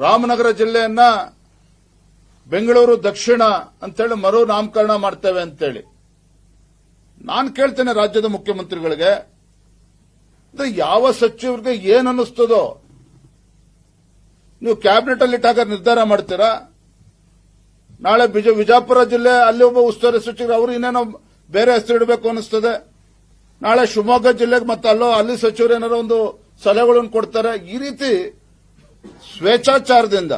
ರಾಮನಗರ ಜಿಲ್ಲೆಯನ್ನ ಬೆಂಗಳೂರು ದಕ್ಷಿಣ ಅಂತೇಳಿ ಮರು ನಾಮಕರಣ ಮಾಡ್ತೇವೆ ಅಂತೇಳಿ ನಾನು ಕೇಳ್ತೇನೆ ರಾಜ್ಯದ ಮುಖ್ಯಮಂತ್ರಿಗಳಿಗೆ, ಯಾವ ಸಚಿವರಿಗೆ ಏನ್ ಅನ್ನಿಸ್ತದೋ ನೀವು ಕ್ಯಾಬಿನೆಟ್ ಅಲ್ಲಿ ಇಟ್ಟಾಗ ನಿರ್ಧಾರ ಮಾಡ್ತೀರಾ. ನಾಳೆ ವಿಜಯಪುರ ಜಿಲ್ಲೆ ಅಲ್ಲಿ ಒಬ್ಬ ಉಸ್ತುವಾರಿ ಸಚಿವರು ಅವರು ಇನ್ನೇನೋ ಬೇರೆ ಹೆಸರು ಇಡಬೇಕು ಅನ್ನಿಸ್ತದೆ. ನಾಳೆ ಶಿವಮೊಗ್ಗ ಜಿಲ್ಲೆಗೆ ಮತ್ತೆ ಅಲ್ಲಿ ಸಚಿವರು ಏನಾರೋ ಒಂದು ಸಲಹೆಗಳನ್ನು ಕೊಡ್ತಾರೆ. ಈ ರೀತಿ ಸ್ವೇಚ್ಛಾಚಾರದಿಂದ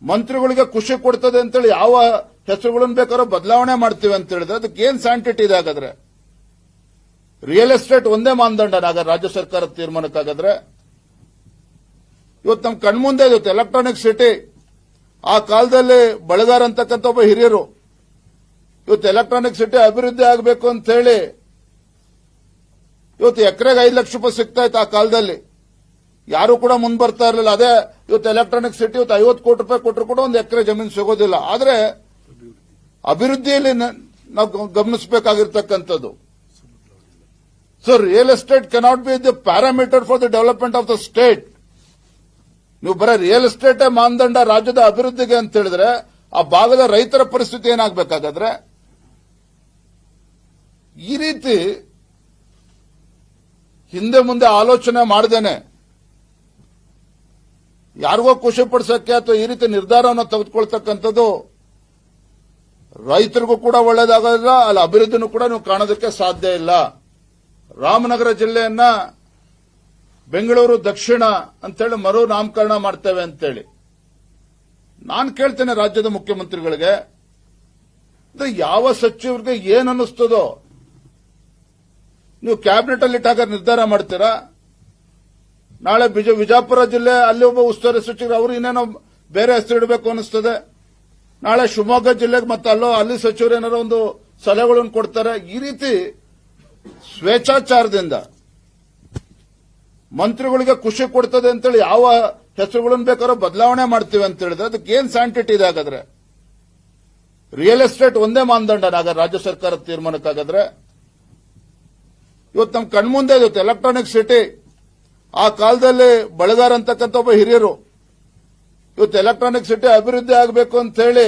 ಮಂತ್ರಿಗಳಿಗೆ ಖುಷಿ ಕೊಡ್ತದೆ ಅಂತೇಳಿ ಯಾವ ಹೆಸರುಗಳನ್ನು ಬೇಕಾದ್ರೂ ಬದಲಾವಣೆ ಮಾಡ್ತೀವಿ ಅಂತ ಹೇಳಿದ್ರೆ ಅದಕ್ಕೆ ಏನ್ ಸ್ಯಾಂಟಿಟಿ ಇದೆ? ಹಾಗಾದ್ರೆ ರಿಯಲ್ ಎಸ್ಟೇಟ್ ಒಂದೇ ಮಾನದಂಡ ರಾಜ್ಯ ಸರ್ಕಾರದ ತೀರ್ಮಾನಕ್ಕಾಗಾದ್ರೆ ಇವತ್ತು ನಮ್ಮ ಕಣ್ಮುಂದೆ ಇವತ್ತು ಎಲೆಕ್ಟ್ರಾನಿಕ್ ಸಿಟಿ, ಆ ಕಾಲದಲ್ಲಿ ಬಳಗಾರ್ ಅಂತಕ್ಕಂಥ ಒಬ್ಬ ಹಿರಿಯರು ಇವತ್ತು ಎಲೆಕ್ಟ್ರಾನಿಕ್ ಸಿಟಿ ಅಭಿವೃದ್ಧಿ ಆಗಬೇಕು ಅಂತ ಹೇಳಿ ಇವತ್ತು ಎಕರೆಗೆ 5 ಲಕ್ಷ ರೂಪಾಯಿ ಸಿಗ್ತಾ ಇತ್ತು. ಆ ಕಾಲದಲ್ಲಿ ಯಾರು ಕೂಡ ಮುಂದೆ ಬರ್ತಾ ಇರಲಿಲ್ಲ. ಅದೇ ಇವತ್ತು ಎಲೆಕ್ಟ್ರಾನಿಕ್ ಸಿಟಿ ಇವತ್ತು 50 ಕೋಟಿ ರೂಪಾಯಿ ಕೊಟ್ಟರು ಕೂಡ ಒಂದು ಎಕರೆ ಜಮೀನು ಸಿಗೋದಿಲ್ಲ. ಆದ್ರೆ ಅಭಿವೃದ್ಧಿಯಲ್ಲಿ ನಾವು ಗಮನಿಸಬೇಕಾಗಿರ್ತಕ್ಕಂಥದ್ದು. So real estate cannot be the parameter for the development of the state. ನೀವು ಬರೀ ರಿಯಲ್ ಎಸ್ಟೇಟ್ ಮಾನದಂಡ ರಾಜ್ಯದ ಅಭಿವೃದ್ಧಿಗೆ ಅಂತ ಹೇಳಿದ್ರೆ ಆ ಭಾಗದ ರೈತರ ಪರಿಸ್ಥಿತಿ ಏನಾಗಬೇಕಾಗಾದ್ರೆ ಈ ರೀತಿ ಹಿಂದೆ ಮುಂದೆ ಆಲೋಚನೆ ಮಾಡದೇನೆ ಯಾರಿಗೋ ಖುಷಿ ಪಡಿಸಕ್ಕೆ ಅಥವಾ ಈ ರೀತಿ ನಿರ್ಧಾರವನ್ನು ತೆಗೆದುಕೊಳ್ತಕ್ಕಂಥದ್ದು ರೈತರಿಗೂ ಕೂಡ ಒಳ್ಳೇದಾಗೋದಿಲ್ಲ, ಅಲ್ಲಿ ಅಭಿವೃದ್ಧಿನೂ ಕೂಡ ನೀವು ಕಾಣೋದಕ್ಕೆ ಸಾಧ್ಯ ಇಲ್ಲ. ರಾಮನಗರ ಜಿಲ್ಲೆಯನ್ನ ಬೆಂಗಳೂರು ದಕ್ಷಿಣ ಅಂತೇಳಿ ಮರು ನಾಮಕರಣ ಮಾಡ್ತೇವೆ ಅಂತೇಳಿ ನಾನು ಕೇಳ್ತೇನೆ ರಾಜ್ಯದ ಮುಖ್ಯಮಂತ್ರಿಗಳಿಗೆ, ಯಾವ ಸಚಿವರಿಗೆ ಏನ್ ಅನ್ನಿಸ್ತದೋ ನೀವು ಕ್ಯಾಬಿನೆಟ್ ಅಲ್ಲಿ ಇಟ್ಟಾಗ ನಿರ್ಧಾರ ಮಾಡ್ತೀರಾ. ನಾಳೆ ವಿಜಯಪುರ ಜಿಲ್ಲೆ ಅಲ್ಲಿ ಒಬ್ಬ ಉಸ್ತುವಾರಿ ಸಚಿವರು ಅವರು ಇನ್ನೇನೋ ಬೇರೆ ಹೆಸರು ಇಡಬೇಕು ಅನ್ನಿಸ್ತದೆ. ನಾಳೆ ಶಿವಮೊಗ್ಗ ಜಿಲ್ಲೆಗೆ ಮತ್ತೆ ಅಲ್ಲಿ ಸಚಿವರು ಏನಾರೋ ಒಂದು ಸಲಹೆಗಳನ್ನು ಕೊಡ್ತಾರೆ. ಈ ರೀತಿ ಸ್ವೇಚ್ಛಾಚಾರದಿಂದ ಮಂತ್ರಿಗಳಿಗೆ ಖುಷಿ ಕೊಡ್ತದೆ ಅಂತೇಳಿ ಯಾವ ಹೆಸರುಗಳನ್ನು ಬೇಕಾದ್ರೂ ಬದಲಾವಣೆ ಮಾಡ್ತೀವಿ ಅಂತ ಹೇಳಿದ್ರೆ ಅದಕ್ಕೆ ಏನ್ ಸ್ಯಾಂಟಿಟಿ ಇದೆ? ಹಾಗಾದ್ರೆ ರಿಯಲ್ ಎಸ್ಟೇಟ್ ಒಂದೇ ಮಾನದಂಡ ರಾಜ್ಯ ಸರ್ಕಾರದ ತೀರ್ಮಾನಕ್ಕಾಗಾದ್ರೆ ಇವತ್ತು ನಮ್ಮ ಕಣ್ಮುಂದೆ ಇವತ್ತು ಎಲೆಕ್ಟ್ರಾನಿಕ್ ಸಿಟಿ, ಆ ಕಾಲದಲ್ಲಿ ಬಳಗಾರ್ ಅಂತಕ್ಕಂಥ ಒಬ್ಬ ಹಿರಿಯರು ಇವತ್ತು ಎಲೆಕ್ಟ್ರಾನಿಕ್ ಸಿಟಿ ಅಭಿವೃದ್ಧಿ ಆಗಬೇಕು ಅಂತ ಹೇಳಿ